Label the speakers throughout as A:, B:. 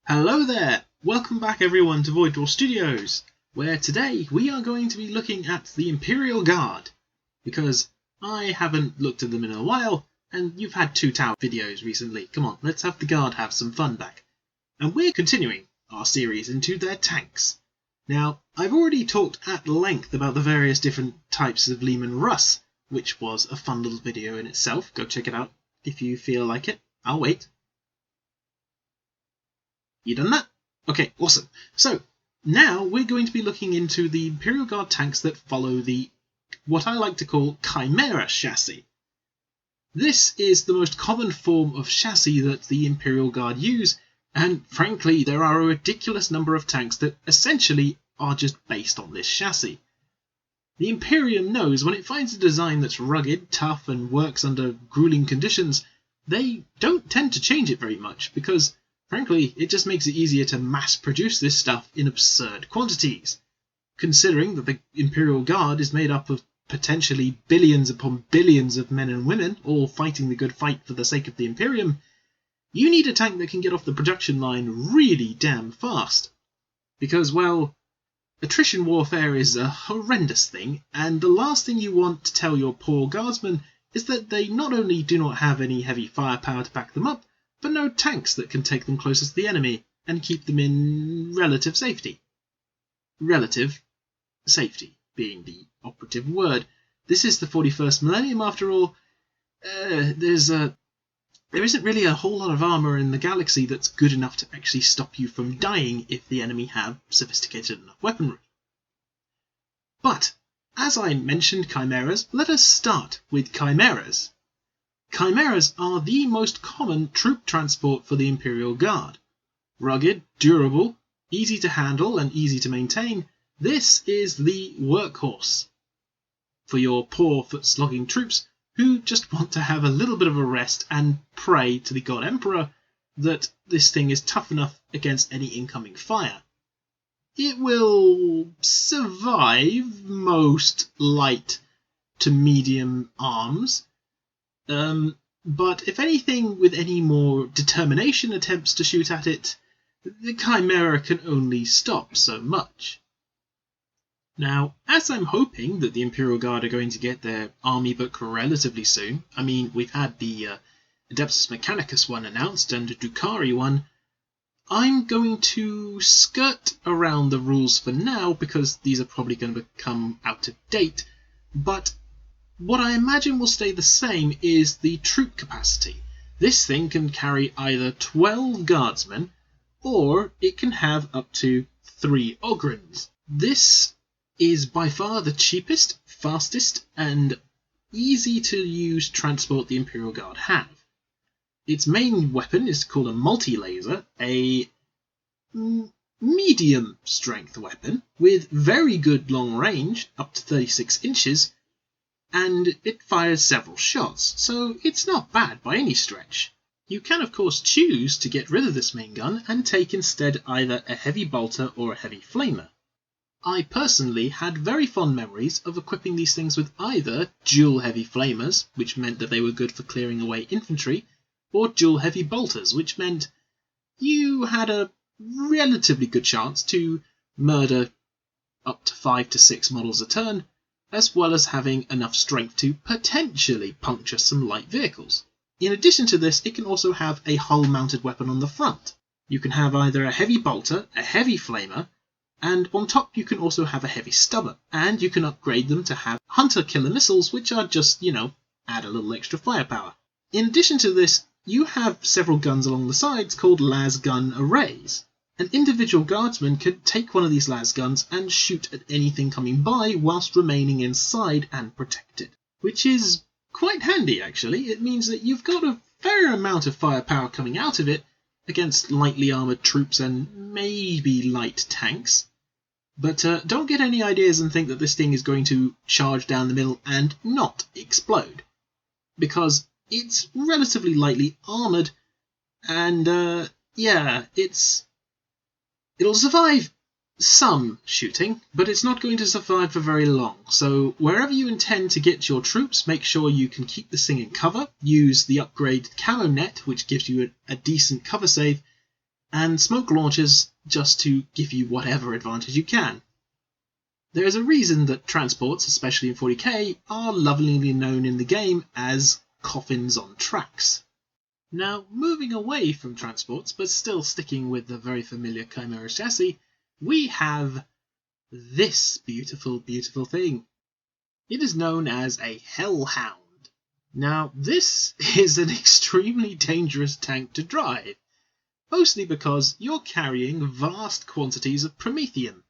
A: Hello there! Welcome back everyone to Void Dwarf Studios, where today we are going to be looking at the Imperial Guard, because I haven't looked at them in a while, and you've had 2 Tower videos recently. Come on, let's have the Guard have some fun back. And we're continuing our series into their tanks. Now, I've already talked at length about the various different types of Lehman Russ, which was a fun little video in itself. Go check it out if you feel like it. I'll wait. You done that? Okay, awesome. So, now we're going to be looking into the Imperial Guard tanks that follow the, what I like to call, Chimera chassis. This is the most common form of chassis that the Imperial Guard use, and frankly there are a ridiculous number of tanks that essentially are just based on this chassis. The Imperium knows when it finds a design that's rugged, tough, and works under grueling conditions, they don't tend to change it very much, because frankly, it just makes it easier to mass-produce this stuff in absurd quantities. Considering that the Imperial Guard is made up of potentially billions upon billions of men and women, all fighting the good fight for the sake of the Imperium, you need a tank that can get off the production line really damn fast. Because, well, attrition warfare is a horrendous thing, and the last thing you want to tell your poor guardsmen is that they not only do not have any heavy firepower to back them up, but no tanks that can take them closest to the enemy and keep them in relative safety. Relative safety being the operative word. This is the 41st millennium after all. There isn't really a whole lot of armour in the galaxy that's good enough to actually stop you from dying if the enemy have sophisticated enough weaponry. But, as I mentioned chimeras, let us start with chimeras. Chimeras are the most common troop transport for the Imperial Guard. Rugged, durable, easy to handle and easy to maintain, this is the workhorse for your poor foot-slogging troops who just want to have a little bit of a rest and pray to the God Emperor that this thing is tough enough against any incoming fire. It will survive most light to medium arms, but if anything with any more determination attempts to shoot at it, the Chimera can only stop so much. Now, as I'm hoping that the Imperial Guard are going to get their army book relatively soon, I mean, we've had the Adeptus Mechanicus one announced and the Drukhari one, I'm going to skirt around the rules for now because these are probably going to become out of date, but what I imagine will stay the same is the troop capacity. This thing can carry either 12 guardsmen, or it can have up to 3 Ogrins. This is by far the cheapest, fastest, and easy to use transport the Imperial Guard have. Its main weapon is called a multi-laser, a medium strength weapon with very good long range, up to 36 inches, and it fires several shots, so it's not bad by any stretch. You can of course choose to get rid of this main gun and take instead either a heavy bolter or a heavy flamer. I personally had very fond memories of equipping these things with either dual heavy flamers, which meant that they were good for clearing away infantry, or dual heavy bolters, which meant you had a relatively good chance to murder up to 5 to 6 models a turn, as well as having enough strength to potentially puncture some light vehicles. In addition to this, it can also have a hull-mounted weapon on the front. You can have either a heavy bolter, a heavy flamer, and on top you can also have a heavy stubber, and you can upgrade them to have hunter-killer missiles, which are just, add a little extra firepower. In addition to this, you have several guns along the sides called las gun arrays. An individual guardsman could take one of these las guns and shoot at anything coming by whilst remaining inside and protected, which is quite handy actually. It means that you've got a fair amount of firepower coming out of it against lightly armoured troops and maybe light tanks. But don't get any ideas and think that this thing is going to charge down the middle and not explode, because it's relatively lightly armoured and it'll survive some shooting, but it's not going to survive for very long. So wherever you intend to get your troops, make sure you can keep this thing in cover, use the upgraded camo net, which gives you a decent cover save, and smoke launchers just to give you whatever advantage you can. There is a reason that transports, especially in 40k, are lovingly known in the game as coffins on tracks. Now, moving away from transports, but still sticking with the very familiar Chimera chassis, we have this beautiful, beautiful thing. It is known as a Hellhound. Now, this is an extremely dangerous tank to drive, mostly because you're carrying vast quantities of promethium,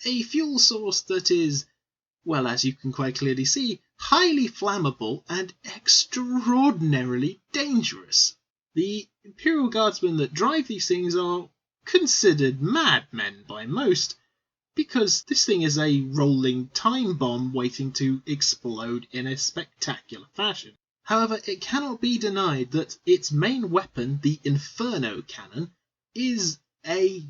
A: a fuel source that is, well, as you can quite clearly see, highly flammable and extraordinarily dangerous. The Imperial Guardsmen that drive these things are considered madmen by most, because this thing is a rolling time bomb waiting to explode in a spectacular fashion. However, it cannot be denied that its main weapon, the Inferno cannon, is a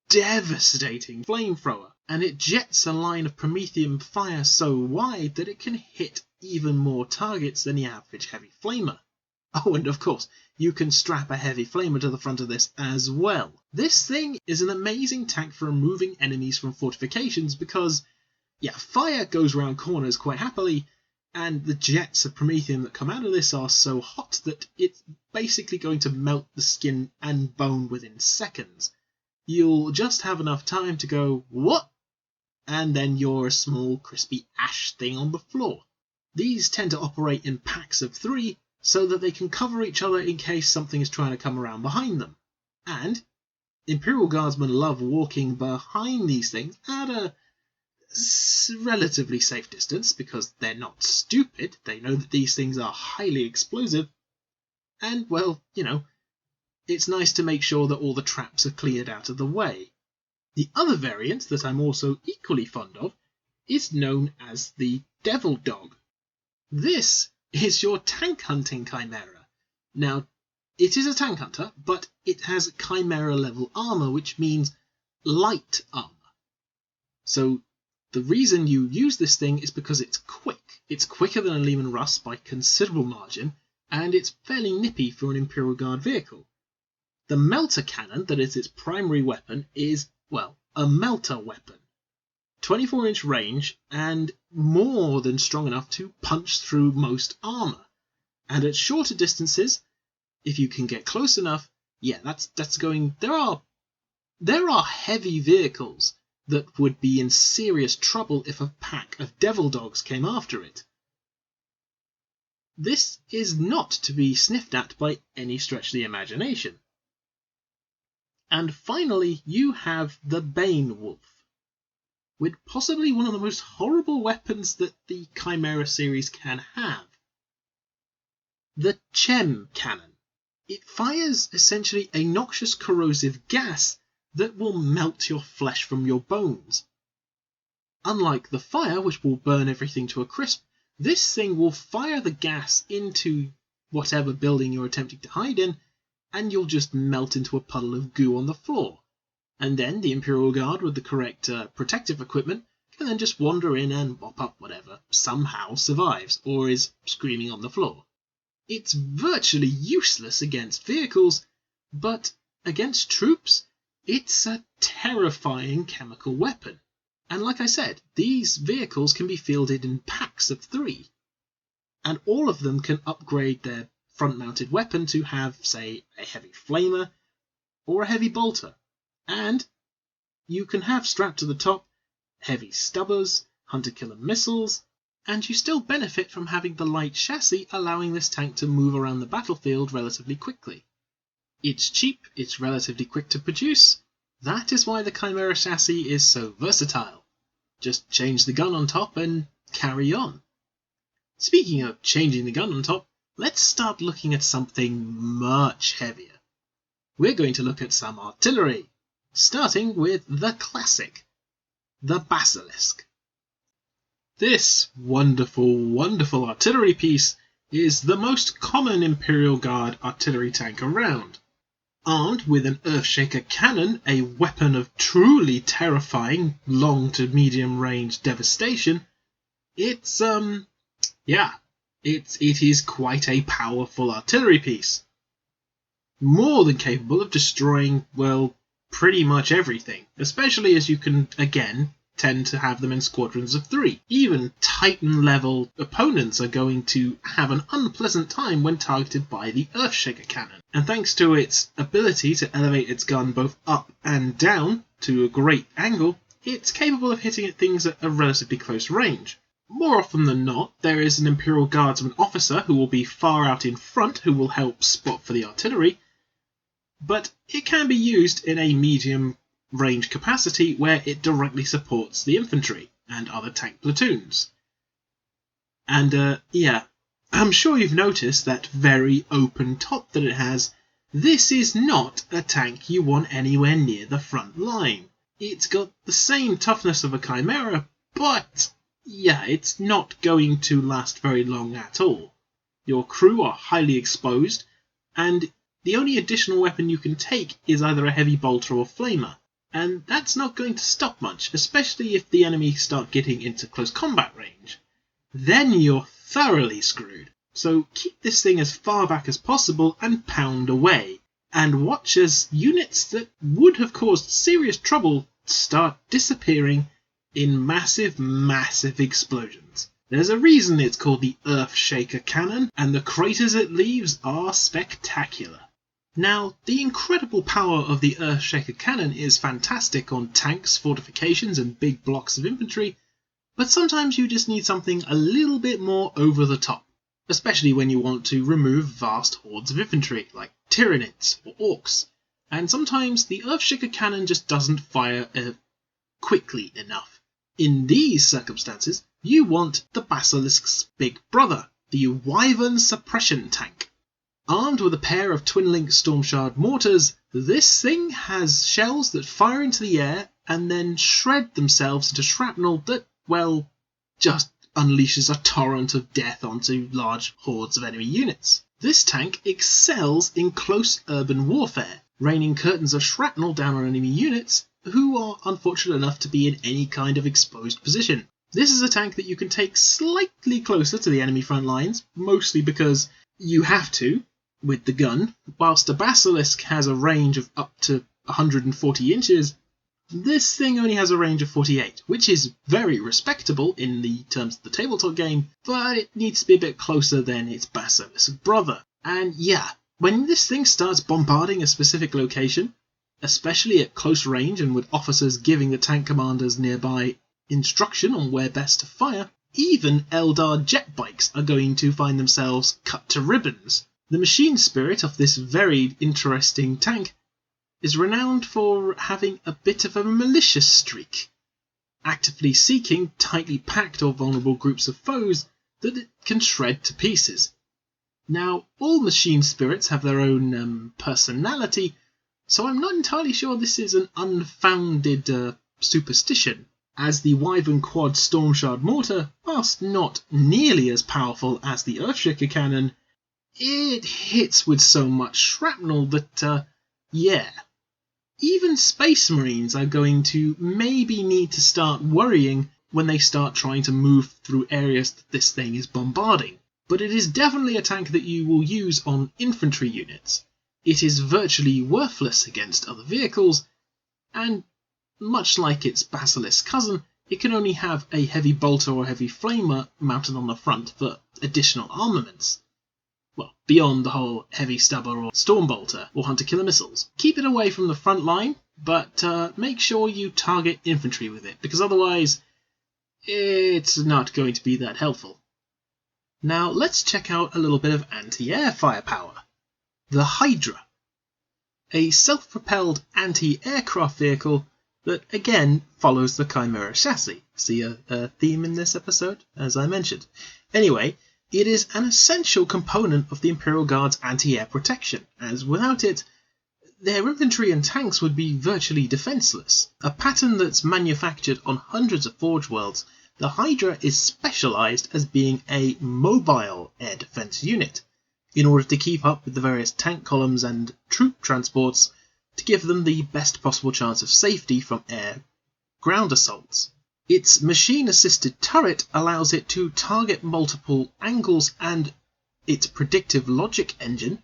A: devastating flamethrower, and it jets a line of promethium fire so wide that it can hit even more targets than the average heavy flamer. Oh, and of course, you can strap a heavy flamer to the front of this as well. This thing is an amazing tank for removing enemies from fortifications because, fire goes around corners quite happily, and the jets of promethium that come out of this are so hot that it's basically going to melt the skin and bone within seconds. You'll just have enough time to go, "What?" and then you're a small crispy ash thing on the floor. These tend to operate in packs of 3, so that they can cover each other in case something is trying to come around behind them. And Imperial Guardsmen love walking behind these things at a relatively safe distance because they're not stupid. They know that these things are highly explosive. And, well, it's nice to make sure that all the traps are cleared out of the way. The other variant that I'm also equally fond of is known as the Devil Dog. This is your tank hunting Chimera. Now, it is a tank hunter, but it has Chimera level armor, which means light armor. So the reason you use this thing is because it's quick. It's quicker than a Leman Russ by considerable margin, and it's fairly nippy for an Imperial Guard vehicle. The melter cannon, that is its primary weapon, is, well, a melter weapon. 24-inch range and more than strong enough to punch through most armor. And at shorter distances, if you can get close enough, that's going. There are heavy vehicles that would be in serious trouble if a pack of devil dogs came after it. This is not to be sniffed at by any stretch of the imagination. And finally, you have the Bane Wolf, with possibly one of the most horrible weapons that the Chimera series can have. The Chem Cannon. It fires essentially a noxious corrosive gas that will melt your flesh from your bones. Unlike the fire, which will burn everything to a crisp, this thing will fire the gas into whatever building you're attempting to hide in, and you'll just melt into a puddle of goo on the floor. And then the Imperial Guard with the correct protective equipment can then just wander in and mop up whatever somehow survives or is screaming on the floor. It's virtually useless against vehicles, but against troops, it's a terrifying chemical weapon. And like I said, these vehicles can be fielded in packs of 3, and all of them can upgrade their front-mounted weapon to have, say, a heavy flamer or a heavy bolter. And you can have strapped to the top heavy stubbers, hunter-killer missiles, and you still benefit from having the light chassis allowing this tank to move around the battlefield relatively quickly. It's cheap, it's relatively quick to produce. That is why the Chimera chassis is so versatile. Just change the gun on top and carry on. Speaking of changing the gun on top, let's start looking at something much heavier. We're going to look at some artillery, starting with the classic, the Basilisk. This wonderful, wonderful artillery piece is the most common Imperial Guard artillery tank around. Armed with an Earthshaker cannon, a weapon of truly terrifying long to medium range devastation, it is quite a powerful artillery piece. more than capable of destroying, well, pretty much everything, especially as you can, again, tend to have them in squadrons of 3. Even Titan-level opponents are going to have an unpleasant time when targeted by the Earthshaker cannon. And thanks to its ability to elevate its gun both up and down to a great angle, it's capable of hitting at things at a relatively close range. More often than not, there is an Imperial Guardsman officer who will be far out in front who will help spot for the artillery, but it can be used in a medium range capacity where it directly supports the infantry and other tank platoons. And yeah, I'm sure you've noticed that very open top that it has. This is not a tank you want anywhere near the front line. It's got the same toughness of a Chimera, but yeah, it's not going to last very long at all. Your crew are highly exposed, and the only additional weapon you can take is either a heavy bolter or flamer. And that's not going to stop much, especially if the enemy start getting into close combat range. Then you're thoroughly screwed. So keep this thing as far back as possible and pound away. And watch as units that would have caused serious trouble start disappearing in massive, massive explosions. There's a reason it's called the Earthshaker cannon, and the craters it leaves are spectacular. Now, the incredible power of the Earthshaker cannon is fantastic on tanks, fortifications, and big blocks of infantry, but sometimes you just need something a little bit more over the top, especially when you want to remove vast hordes of infantry, like Tyranids or Orcs, and sometimes the Earthshaker cannon just doesn't fire quickly enough. In these circumstances, you want the Basilisk's big brother, the Wyvern Suppression Tank. Armed with a pair of twin-link Stormshard mortars, this thing has shells that fire into the air and then shred themselves into shrapnel that, well, just unleashes a torrent of death onto large hordes of enemy units. This tank excels in close urban warfare, raining curtains of shrapnel down on enemy units who are unfortunate enough to be in any kind of exposed position. This is a tank that you can take slightly closer to the enemy front lines, mostly because you have to, with the gun. Whilst a Basilisk has a range of up to 140 inches, this thing only has a range of 48, which is very respectable in the terms of the tabletop game, but it needs to be a bit closer than its Basilisk brother. And yeah, when this thing starts bombarding a specific location, especially at close range and with officers giving the tank commanders nearby instruction on where best to fire, even Eldar jet bikes are going to find themselves cut to ribbons. The machine spirit of this very interesting tank is renowned for having a bit of a malicious streak, actively seeking tightly packed or vulnerable groups of foes that it can shred to pieces. Now, all machine spirits have their own personality, so I'm not entirely sure this is an unfounded superstition, as the Wyvern Quad Stormshard mortar, whilst not nearly as powerful as the Earthshaker cannon, it hits with so much shrapnel that, yeah, even Space Marines are going to maybe need to start worrying when they start trying to move through areas that this thing is bombarding. But it is definitely a tank that you will use on infantry units. It is virtually worthless against other vehicles, and much like its Basilisk cousin, it can only have a heavy bolter or heavy flamer mounted on the front for additional armaments. Well, beyond the whole heavy stubber or storm bolter or hunter-killer missiles. Keep it away from the front line, but make sure you target infantry with it, because otherwise it's not going to be that helpful. Now let's check out a little bit of anti-air firepower. The Hydra, a self-propelled anti-aircraft vehicle that again follows the Chimera chassis. See a theme in this episode, as I mentioned. Anyway, it is an essential component of the Imperial Guard's anti-air protection, as without it, their infantry and tanks would be virtually defenseless. A pattern that's manufactured on hundreds of Forge Worlds, the Hydra is specialized as being a mobile air defense unit, in order to keep up with the various tank columns and troop transports to give them the best possible chance of safety from air-ground assaults. Its machine-assisted turret allows it to target multiple angles, and its predictive logic engine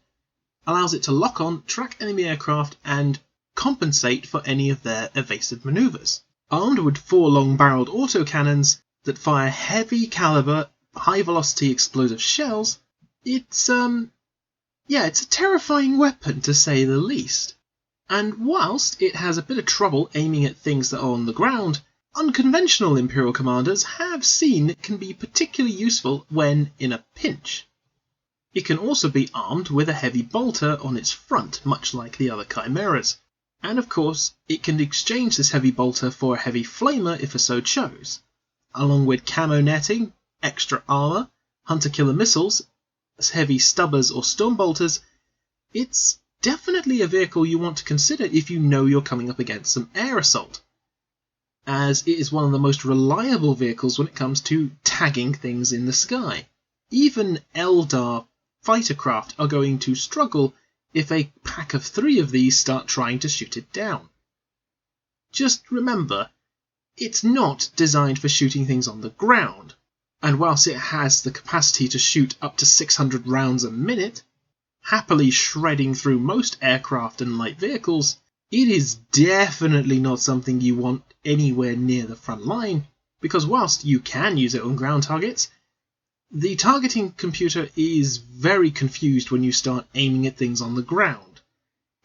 A: allows it to lock on, track enemy aircraft, and compensate for any of their evasive maneuvers. Armed with 4 long-barreled autocannons that fire heavy caliber, high-velocity explosive shells, it's a terrifying weapon to say the least. And whilst it has a bit of trouble aiming at things that are on the ground, unconventional Imperial commanders have seen it can be particularly useful when in a pinch. It can also be armed with a heavy bolter on its front, much like the other Chimeras. And of course, it can exchange this heavy bolter for a heavy flamer if it so chose. Along with camo netting, extra armor, hunter-killer missiles, heavy stubbers or storm bolters, it's definitely a vehicle you want to consider if you know you're coming up against some air assault, as it is one of the most reliable vehicles when it comes to tagging things in the sky. Even Eldar fighter craft are going to struggle if a pack of 3 of these start trying to shoot it down. Just remember, it's not designed for shooting things on the ground, and whilst it has the capacity to shoot up to 600 rounds a minute, happily shredding through most aircraft and light vehicles, it is definitely not something you want anywhere near the front line, because whilst you can use it on ground targets, the targeting computer is very confused when you start aiming at things on the ground.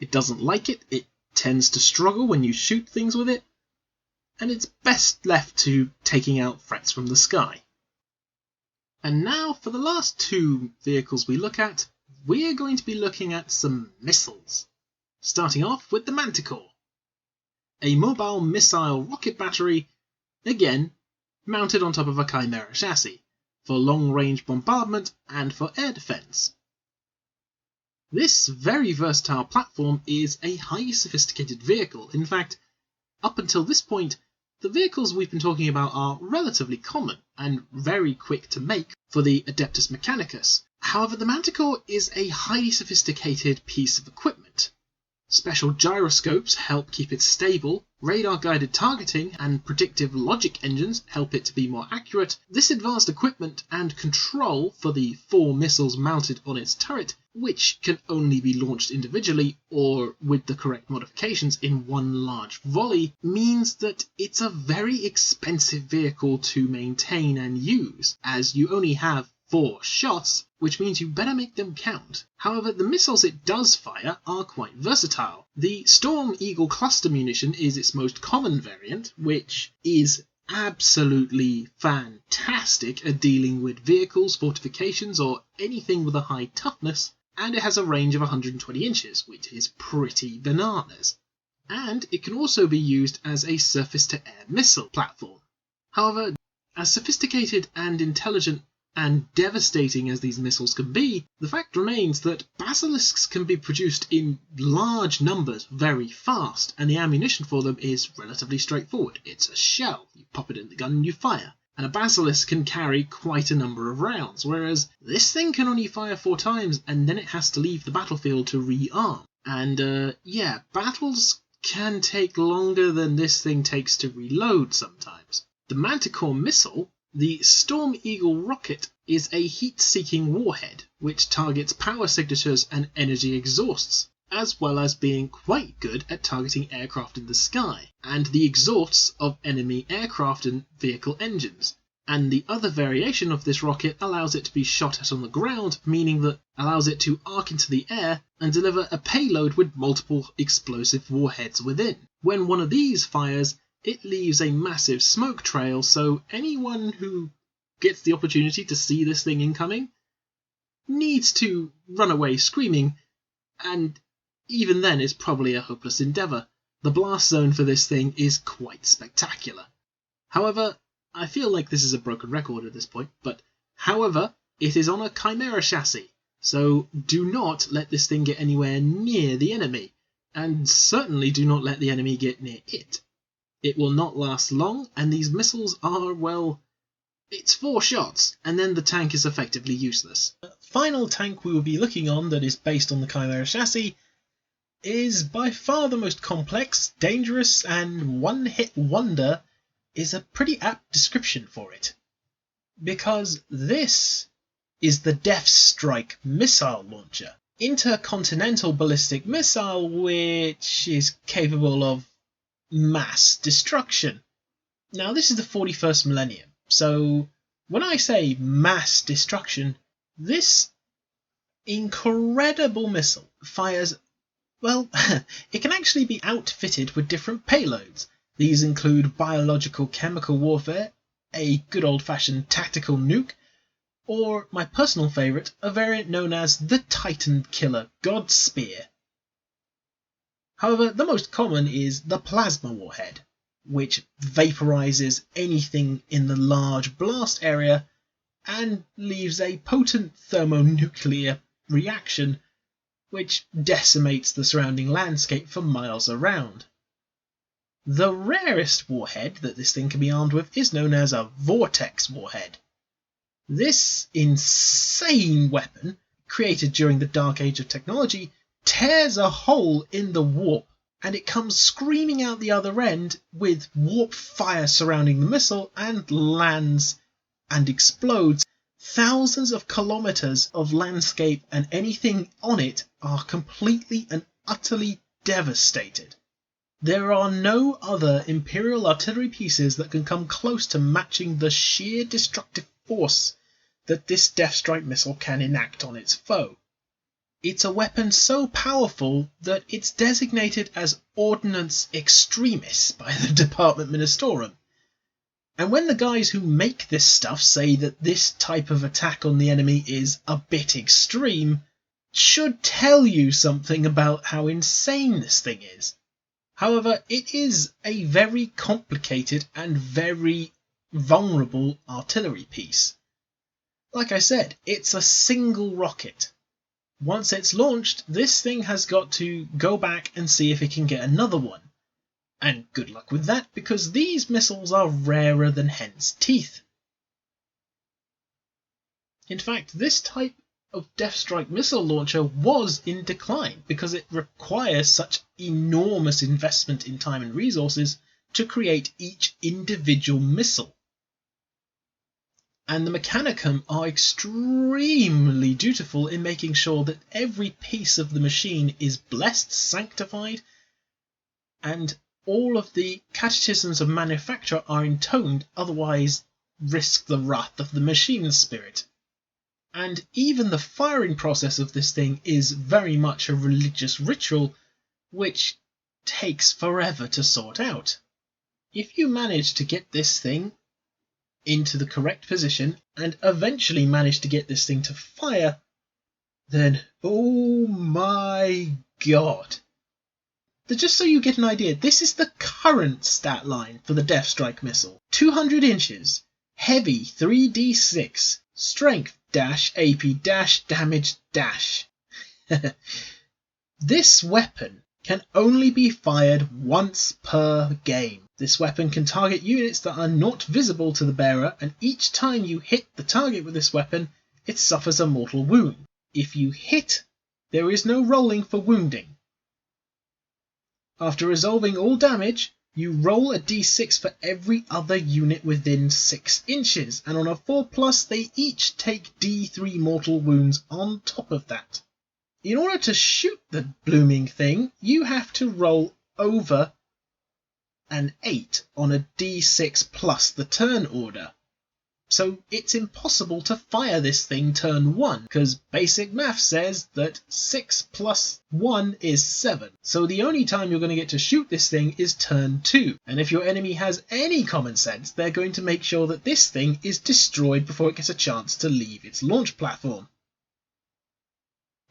A: It doesn't like it, it tends to struggle when you shoot things with it, and it's best left to taking out threats from the sky. And now for the last 2 vehicles we look at, we're going to be looking at some missiles. Starting off with the Manticore, a mobile missile rocket battery, again mounted on top of a Chimera chassis, for long-range bombardment and for air defense. This very versatile platform is a highly sophisticated vehicle. In fact, up until this point, the vehicles we've been talking about are relatively common and very quick to make for the Adeptus Mechanicus. However, the Manticore is a highly sophisticated piece of equipment. Special gyroscopes help keep it stable, radar-guided targeting and predictive logic engines help it to be more accurate. This advanced equipment and control for the 4 missiles mounted on its turret, which can only be launched individually or with the correct modifications in one large volley, means that it's a very expensive vehicle to maintain and use, as you only have 4 shots, which means you better make them count. However, the missiles it does fire are quite versatile. The Storm Eagle cluster munition is its most common variant, which is absolutely fantastic at dealing with vehicles, fortifications, or anything with a high toughness, and it has a range of 120 inches, which is pretty bananas. And it can also be used as a surface-to-air missile platform. However, as sophisticated and intelligent and devastating as these missiles can be, the fact remains that basilisks can be produced in large numbers very fast, and the ammunition for them is relatively straightforward. It's a shell, you pop it in the gun and you fire, and a basilisk can carry quite a number of rounds, whereas this thing can only fire 4 times and then it has to leave the battlefield to rearm. And battles can take longer than this thing takes to reload sometimes. The Manticore missile, the Storm Eagle rocket, is a heat-seeking warhead which targets power signatures and energy exhausts, as well as being quite good at targeting aircraft in the sky, and the exhausts of enemy aircraft and vehicle engines. And the other variation of this rocket allows it to be shot at on the ground, meaning that allows it to arc into the air and deliver a payload with multiple explosive warheads within. When one of these fires, it leaves a massive smoke trail, so anyone who gets the opportunity to see this thing incoming needs to run away screaming, and even then it's probably a hopeless endeavour. The blast zone for this thing is quite spectacular. However, I feel like this is a broken record at this point, but however, it is on a Chimera chassis, so do not let this thing get anywhere near the enemy, and certainly do not let the enemy get near it. It will not last long, and these missiles are, well, it's 4 shots, and then the tank is effectively useless. The final tank we will be looking on that is based on the Chimera chassis is by far the most complex, dangerous, and one-hit wonder is a pretty apt description for it. Because this is the Death Strike missile launcher. intercontinental ballistic missile which is capable of mass destruction. Now, this is the 41st millennium, so when I say mass destruction, this incredible missile fires, well, it can actually be outfitted with different payloads. These include biological chemical warfare, a good old-fashioned tactical nuke, or my personal favourite, a variant known as the Titan Killer God Spear. However, the most common is the plasma warhead, which vaporizes anything in the large blast area and leaves a potent thermonuclear reaction which decimates the surrounding landscape for miles around. The rarest warhead that this thing can be armed with is known as a vortex warhead. This insane weapon, created during the dark age of technology, tears a hole in the warp, and it comes screaming out the other end with warp fire surrounding the missile and lands and explodes. Thousands of kilometers of landscape and anything on it are completely and utterly devastated. There are no other Imperial artillery pieces that can come close to matching the sheer destructive force that this Death Strike missile can enact on its foe. It's a weapon so powerful that it's designated as Ordnance Extremis by the Department Ministorum. And when the guys who make this stuff say that this type of attack on the enemy is a bit extreme, it should tell you something about how insane this thing is. However, it is a very complicated and very vulnerable artillery piece. Like I said, it's a single rocket. Once it's launched, this thing has got to go back and see if it can get another one. And good luck with that, because these missiles are rarer than hen's teeth. In fact, this type of Death Strike missile launcher was in decline because it requires such enormous investment in time and resources to create each individual missile. And the Mechanicum are extremely dutiful in making sure that every piece of the machine is blessed, sanctified, and all of the catechisms of manufacture are intoned, otherwise risk the wrath of the machine spirit. And even the firing process of this thing is very much a religious ritual, which takes forever to sort out. If you manage to get this thing into the correct position and eventually manage to get this thing to fire, then oh my god. Just so you get an idea, this is the current stat line for the Death Strike missile. 200 inches, heavy 3d6, strength -AP damage -. This weapon can only be fired once per game. This weapon can target units that are not visible to the bearer, and each time you hit the target with this weapon, it suffers a mortal wound. If you hit, there is no rolling for wounding. After resolving all damage, you roll a d6 for every other unit within 6 inches, and on a 4+, they each take d3 mortal wounds on top of that. In order to shoot the blooming thing, you have to roll over an 8 on a d6 plus the turn order. So it's impossible to fire this thing turn 1, because basic math says that 6 plus 1 is 7. So the only time you're going to get to shoot this thing is turn 2. And if your enemy has any common sense, they're going to make sure that this thing is destroyed before it gets a chance to leave its launch platform.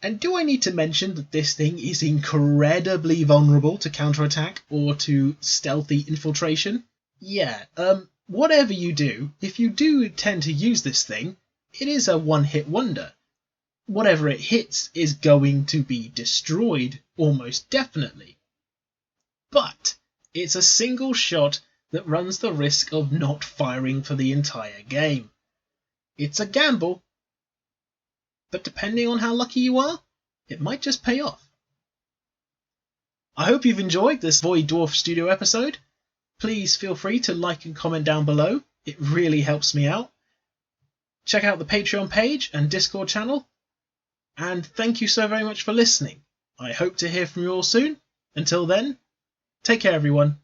A: And do I need to mention that this thing is incredibly vulnerable to counterattack or to stealthy infiltration? Yeah, whatever you do, if you do tend to use this thing, it is a one-hit wonder. Whatever it hits is going to be destroyed, almost definitely. But it's a single shot that runs the risk of not firing for the entire game. It's a gamble, but depending on how lucky you are, it might just pay off. I hope you've enjoyed this Void Dwarf Studio episode. Please feel free to like and comment down below. It really helps me out. Check out the Patreon page and Discord channel. and thank you so very much for listening. I hope to hear from you all soon. Until then, take care everyone.